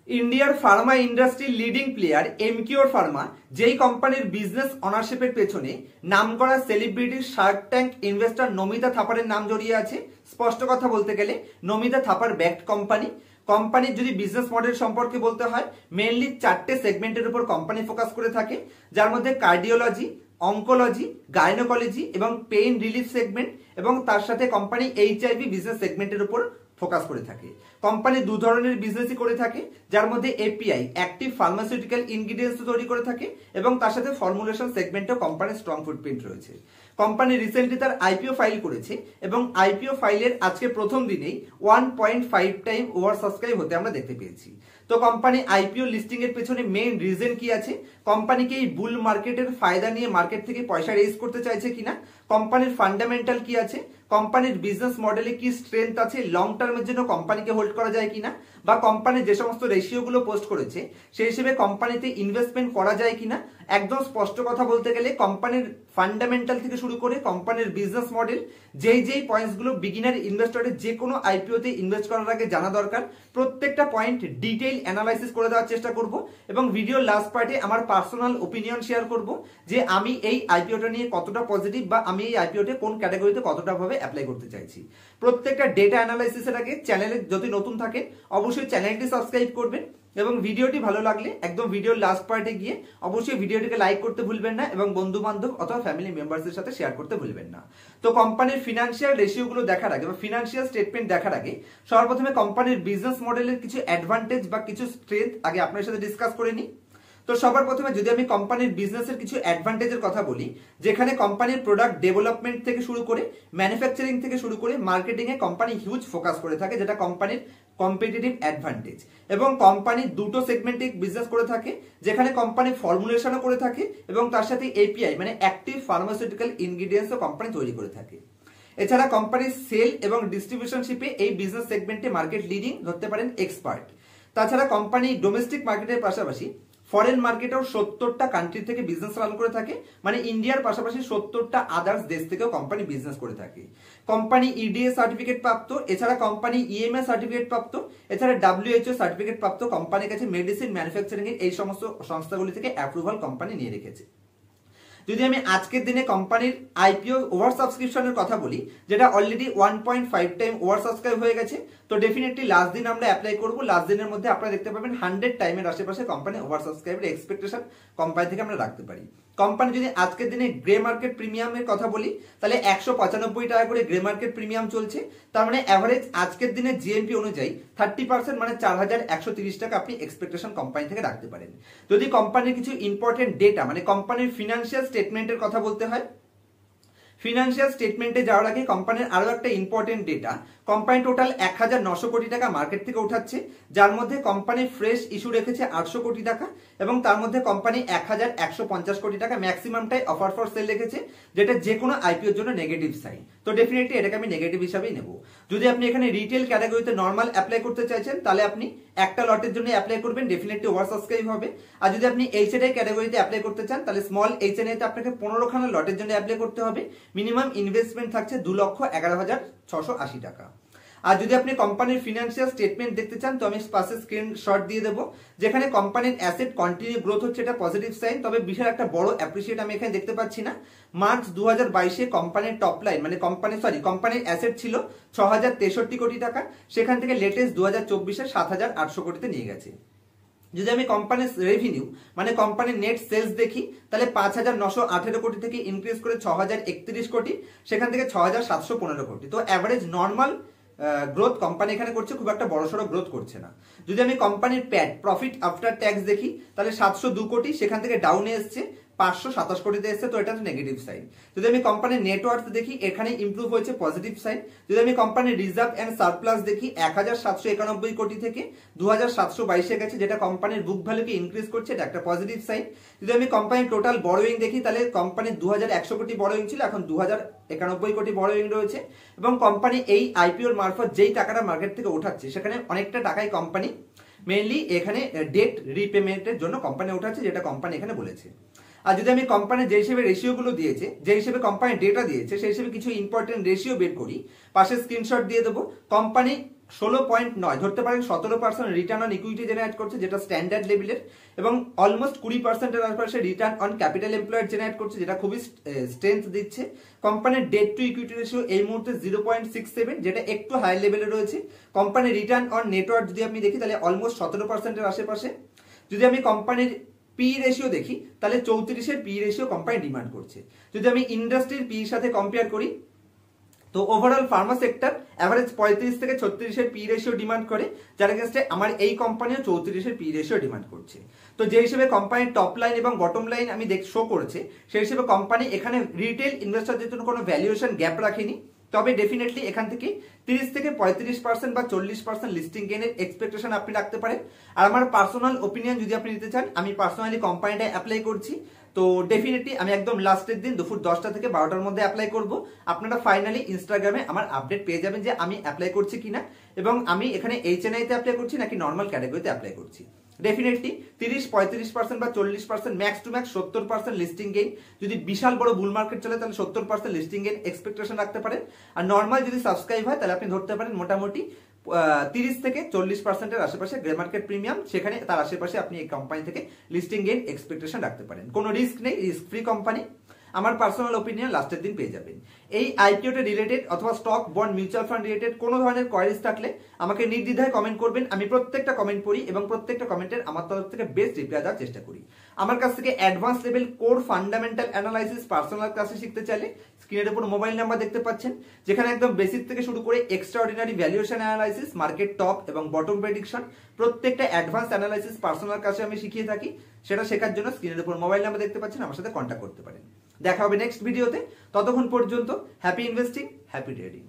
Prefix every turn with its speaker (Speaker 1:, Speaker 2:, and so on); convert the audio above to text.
Speaker 1: ইন্ডিয়ার ফার্মা ইন্ডাস্ট্রির leading player এমকিওর Pharma যেই কোম্পানির বিজনেস অনারশিপের পেছনে নামকরা celebrity shark tank investor Namita থাপারের নাম জড়িয়ে আছে। স্পষ্ট কথা বলতে গেলে নমিতা থাপার ব্যাকড কোম্পানির যদি বিজনেস মডেল সম্পর্কে বলতে হয় মেইনলি 4টে সেগমেন্টের উপর কোম্পানি ফোকাস করে থাকে, যার মধ্যে কার্ডিওলজি, অঙ্কোলজি, গাইনোকোলজি এবং পেইন রিলিফ সেগমেন্ট, এবং তার সাথে কোম্পানি এইচআইভি বিজনেস সেগমেন্টের উপর ফোকাস করে থাকে। কোম্পানি দু ধরনের বিজনেসই করে থাকে, যার মধ্যে এপিআই অ্যাক্টিভ ফার্মাসিউটিক্যাল ইনগ্রিডিয়েন্টস তৈরি করে থাকে এবং তার সাথে ফর্মুলেশন সেগমেন্টেও কোম্পানির স্ট্রং ফুটপ্রিন্ট রয়েছে। কোম্পানি রিসেন্টলি তার আইপিও ফাইল করেছে এবং আইপিও ফাইলের আজকে প্রথম দিনেই 1.5 টাইম ওভার সাবস্ক্রাইব হতে আমরা দেখতে পেয়েছি। তো কোম্পানি আইপিও লিস্টিং এর পেছনে মেইন রিজন কি আছে, কোম্পানিকে এই বুল মার্কেটের ফায়দা নিয়ে মার্কেট থেকে পয়সা রেজ করতে চাইছে কিনা, কোম্পানির ফান্ডামেন্টাল কি আছে, কোম্পানির বিজনেস মডেলে কি স্ট্রেংথ আছে, লং টার্মের জন্য কোম্পানিকে হোল্ড করা যায় কিনা, বা কোম্পানি যে সমস্ত রেশিও গুলো পোস্ট করেছে সেই হিসেবে কোম্পানিতে ইনভেস্টমেন্ট করা যায় কিনা। একদম স্পষ্ট কথা বলতে গেলে কোম্পানির ফান্ডামেন্টাল থেকে শুরু করে কোম্পানির বিজনেস মডেল, যেই পয়েন্টস গুলো বিগিনার ইনভেস্টরের যে কোনো আইপিওতে ইনভেস্ট করার আগে জানা দরকার, প্রত্যেকটা পয়েন্ট ডিটেইল অ্যানালাইসিস করে দেওয়ার চেষ্টা করব এবং ভিডিওর লাস্ট পার্টে আমার পার্সোনাল ওপিনিয়ন শেয়ার করব যে আমি এই আইপিওটা নিয়ে কতটা পজিটিভ বা আমি এই আইপিওতে কোন ক্যাটাগরিতে কতটা ভাবে অ্যাপ্লাই করতে চাইছি। প্রত্যেকটা ডেটা অ্যানালাইসিসের আগে চ্যানেলে যদি নতুন থাকেন অবশ্যই চ্যানেলটি সাবস্ক্রাইব করবেন এবং ভিডিওটি ভালো লাগলে একদম ভিডিওর লাস্ট পার্টে গিয়ে অবশ্যই ভিডিওটিকে লাইক করতে ভুলবেন না এবং বন্ধু বান্ধব অথবা ফ্যামিলি মেম্বারসদের সাথে শেয়ার করতে ভুলবেন না। তো কোম্পানির ফিনান্সিয়াল রেশিওগুলো দেখার আগে বা ফিনান্সিয়াল স্টেটমেন্ট দেখার আগে সর্বপ্রথমে কোম্পানির বিজনেস মডেলের কিছু অ্যাডভান্টেজ বা কিছু স্ট্রেংথ আগে আপনার সাথে ডিসকাস করে নিই। তো সবার প্রথমে যদি আমি কোম্পানির বিজনেসের কিছু অ্যাডভান্টেজের কথা বলি, যেখানে কোম্পানির প্রোডাক্ট ডেভেলপমেন্ট থেকে শুরু করে ম্যানুফ্যাকচারিং থেকে শুরু করে marketing a company huge focus করে থাকে, যেটা কোম্পানির কম্পিটিটিভ অ্যাডভান্টেজ। এবং কোম্পানি দুটো সেগমেন্টে বিজনেস করে থাকে, যেখানে কোম্পানি ফর্মুলেশনও করে থাকে এবং তার সাথে এপিআই মানে অ্যাক্টিভ ফার্মাসিউটিক্যাল ইনগ্রিডিয়েন্টসও কোম্পানি তৈরি করে থাকে। এছাড়া কোম্পানির সেল এবং ডিস্ট্রিবিউশনশিপে এই বিজনেস সেগমেন্টে মার্কেট লিডিং ধরতে পারেন এক্সপার্ট। তাছাড়া কোম্পানি ডোমেস্টিক মার্কেটের পাশাপাশি ফরেন মার্কেটেও 70টা কান্ট্রি থেকে বিজনেস রান করে থাকে, মানে ইন্ডিয়ার পাশাপাশি 70টা আদার্স দেশ থেকেও কোম্পানি বিজনেস করে থাকে। কোম্পানি ইডিএ সার্টিফিকেট প্রাপ্ত, এছাড়া কোম্পানি ইএমএ সার্টিফিকেট প্রাপ্ত, এছাড়া ডাব্লিউএইচও সার্টিফিকেট প্রাপ্ত। কোম্পানির কাছে মেডিসিন ম্যানুফ্যাকচারিং এর এই সমস্ত সংস্থাগুলি থেকে অ্যাপ্রুভাল কোম্পানি নিয়ে রেখেছে। যদি আমি আজকের দিনে কোম্পানির আইপিও ওভার সাবস্ক্রিপশনের কথা বলি, যেটা অলরেডি 1.5 টাইম ওভার সাবস্ক্রাইব হয়ে গেছে, তো ডেফিনেটলি লাস্ট দিন আমরা অ্যাপ্লাই করব। লাস্ট দিনের মধ্যে আপনারা দেখতে পাবেন 100 টাইমের আশেপাশে কোম্পানি ওভার সাবস্ক্রাইবের এক্সপেকটেশন কোম্পানি থেকে আমরা রাখতে পারি। কোম্পানি যদি আজকের দিনে গ্রে মার্কেট প্রিমিয়ামের কথা বলি, তাহলে 195 টাকা করে গ্রে মার্কেট প্রিমিয়াম চলছে। তার মানে অ্যাভারেজ আজকের দিনে জিএমপি অনুযায়ী 30% মানে 4130 টাকা আপনি এক্সপেকটেশন কোম্পানি থেকে রাখতে পারেন। যদি কোম্পানির কিছু ইম্পর্টেন্ট ডেটা মানে কোম্পানির ফিনান্সিয়াল স্টেটমেন্টের কথা বলতে হয়, ফিনান্সিয়াল স্টেটমেন্টে যাওয়ার আগে কোম্পানির আরো একটা ইম্পর্টেন্ট ডেটা, কোম্পানি টোটাল 1900 কোটি টাকা মার্কেট থেকে উঠাচ্ছে, যার মধ্যে কোম্পানি ফ্রেশ ইস্যু রেখেছে 800 কোটি টাকা এবং তার মধ্যে কোম্পানি 1150 কোটি টাকা ম্যাক্সিমামটাই অফার ফর সেল রেখেছে, যেটা যে কোনো আইপিওর জন্য নেগেটিভ সাইন। তো ডেফিনেটলি এটাকে আমি নেগেটিভ হিসাবেই নেব। যদি আপনি এখানে রিটেল ক্যাটাগরিতে নর্মাল অ্যাপ্লাই করতে চাইছেন তাহলে আপনি একটা লটের জন্য অ্যাপ্লাই করবেন, ডেফিনেটলি ওভার সাবস্ক্রাইব হবে। আর যদি আপনি এইচএনআই ক্যাটাগরিতে অ্যাপ্লাই করতে চান তাহলে স্মল এইচএনআই তে আপনাকে 15 খানা লটের জন্য অ্যাপ্লাই করতে হবে। মিনিমাম ইনভেস্টমেন্ট থাকছে 2,11,680 টাকা। আর যদি আপনি কোম্পানির ফিনান্সিয়াল স্টেটমেন্ট দেখতে চান তো আমি পাশে স্ক্রিনশট দিয়ে দেবো, যেখানে কোম্পানির অ্যাসেট কন্টিনিউ গ্রোথ হচ্ছে, এটা পজিটিভ সাইন। তবে বিশাল একটা বড় অ্যাপ্রিসিয়েট আমি এখানে দেখতে পাচ্ছি না। মার্চ 2022-এ কোম্পানির টপ লাইন মানে কোম্পানির অ্যাসেট ছিল 6063 কোটি টাকা, সেখান থেকে লেটেস্ট 2024-এ 7800 কোটিতে নিয়ে গেছে। যদি আমি কোম্পানির রেভিনিউ মানে কোম্পানির নেট সেলস দেখি তাহলে 5918 কোটি থেকে ইনক্রিজ করে 6031 কোটি, সেখান থেকে 6715 কোটি। তো অ্যাভারেজ নর্মাল গ্রোথ কোম্পানি এখানে করছে, খুব একটা বড়সড় গ্রোথ করছে না। যদি আমি কোম্পানির প্যাট প্রফিট আফটার ট্যাক্স দেখি তাহলে 702 কোটি, সেখান থেকে ডাউনে এসছে 527 কোটিতে এসছে, তো এটা নেগেটিভ সাইন। যদি আমি কোম্পানির নেটওয়ার্থ দেখি এখানে ইমপ্রুভ হয়েছে, পজিটিভ সাইন। যদি আমি কোম্পানির রিজার্ভ এন্ড সারপ্লাস দেখি 1791 কোটি থেকে 2722-এ গেছে, যেটা কোম্পানির বুক ভ্যালুকে ইনক্রিজ করছে, এটা একটা পজিটিভ সাইন। যদি আমি কোম্পানির টোটাল বড়োইং দেখি তাহলে কোম্পানির 2100 কোটি বড়োইং ছিল, এখন 2091 কোটি বড়োইং রয়েছে। এবং কোম্পানি এই আইপিওর মারফত যেই টাকাটা মার্কেট থেকে ওঠাচ্ছে সেখানে অনেকটা টাকাই কোম্পানি মেইনলি এখানে ডেট রিপেমেন্টের জন্য কোম্পানি ওঠাচ্ছে, যেটা কোম্পানি এখানে বলেছে। আর যদি আমি কোম্পানির যে হিসেবে রেশিওগুলো দিয়েছে, যে হিসেবে কোম্পানি ডেটা দিয়েছে, সেই হিসেবে কিছু ইম্পর্টেন্ট রেশিও বের করি, পাশে স্ক্রিনশট দিয়ে দেবো। কোম্পানি 16.9 ধরতে পারেন 17% রিটার্ন অন ইকুইটি জেনারেট করছে, যেটা স্ট্যান্ডার্ড লেভেলের, এবং অলমোস্ট 20% এর আশেপাশে return on capital employed generate করছে, যেটা খুবই স্ট্রেংথ দিচ্ছে। কোম্পানির ডেট টু ইকুইটি রেশিও এই মুহূর্তে 0.67, যেটা একটু হায়ার লেভেলে রয়েছে। কোম্পানির রিটার্ন অন নেটওয়ার্থ যদি আপনি দেখি তাহলে অলমোস্ট 17% এর আশেপাশে। যদি আমি কোম্পানির পি রেশিও দেখি তাহলে 34-এর পি রেশিও কোম্পানি ডিমান্ড করছে। যদি আমি ইন্ডাস্ট্রির পি সাথে কম্পেয়ার করি তো ওভারঅল ফার্মা সেক্টর অ্যাভারেজ 35 থেকে 36-এর পি রেশিও ডিমান্ড করে, যার এগেইনস্টে আমার এই কোম্পানিও 34-এর পি রেশিও ডিমান্ড করছে। তো যে হিসেবে কোম্পানির টপ লাইন এবং বটম লাইন আমি শো করছে, সেই হিসেবে কোম্পানি এখানে রিটেল ইনভেস্টরদের জন্য কোনো ভ্যালুয়েশন গ্যাপ রাখেনি। তবে ডেফিনেটলি এখান থেকে 30 থেকে 35% বা 40% লিস্টিং গেইনের এক্সপেকটেশন আপনি রাখতে পারেন। আর আমার পার্সোনাল ওপিনিয়ন যদি আপনি নিতে চান, আমি পার্সোনালি কোম্পানিটা অ্যাপ্লাই করছি। তো ডেফিনেটলি আমি একদম লাস্টের দিন দুপুর 10টা থেকে 12টার মধ্যে অ্যাপ্লাই করব। আপনারা ফাইনালি ইনস্টাগ্রামে আমার আপডেট পেয়ে যাবেন যে আমি অ্যাপ্লাই করছি কিনা, এবং আমি এখানে HNI তে অ্যাপ্লাই করছি নাকি নর্মাল ক্যাটাগরিতে অ্যাপ্লাই করছি। ডেফিনেটলি 30-35% বা 40%, max to max 70% listing gain. যদি বিশাল বড় বুল মার্কেট চলে তাহলে 70% লিস্টিং গেইন এক্সপেকটেশন রাখতে পারেন। আর নর্মাল যদি সাবস্ক্রাইব হয় তাহলে আপনি ধরতে পারেন মোটামুটি 30 থেকে 40% এর আশেপাশে গ্রে মার্কেট প্রিমিয়াম, সেখানে তার আশেপাশে আপনি এই কোম্পানি থেকে লিস্টিং গেইন এক্সপেকটেশন রাখতে পারেন। কোনো রিস্ক নেই, রিস্ক ফ্রি কোম্পানি। আমার পার্সোনাল ওপিনিয়ন লাস্টের দিন পেয়ে যাবেন। এই আইপিওতে রিলেটেড অথবা stock bond mutual fund related কোনো ধরনের কোয়ারিজ থাকলে আমাকে নির্দ্বিধায় কমেন্ট করবেন। আমি প্রত্যেকটা কমেন্ট পড়ি এবং প্রত্যেকটা কমেন্টের আমার তরফ থেকে বেস্ট রিপ্লাই দেওয়ার চেষ্টা করি। আমার কাছ থেকে advance level core fundamental analysis personal ক্লাসে শিখতে চাইলে স্ক্রিনের উপর মোবাইল নাম্বার দেখতে পাচ্ছেন, যেখানে একদম বেসিক থেকে শুরু করে extra ordinary valuation analysis, market top এবং বটম প্রেডিকশন, প্রত্যেকটা অ্যাডভান্স অ্যানালাইসিস পার্সোনাল ক্লাসে আমি শিখিয়ে থাকি। সেটা শেখার জন্য স্ক্রিনের উপর মোবাইল নাম্বার দেখতে পাচ্ছেন, আমার সাথে কন্ট্যাক্ট করতে পারেন। দেখা হবে নেক্সট ভিডিওতে। ততক্ষণ পর্যন্ত হ্যাপি ইনভেস্টিং, হ্যাপি ট্রেডিং।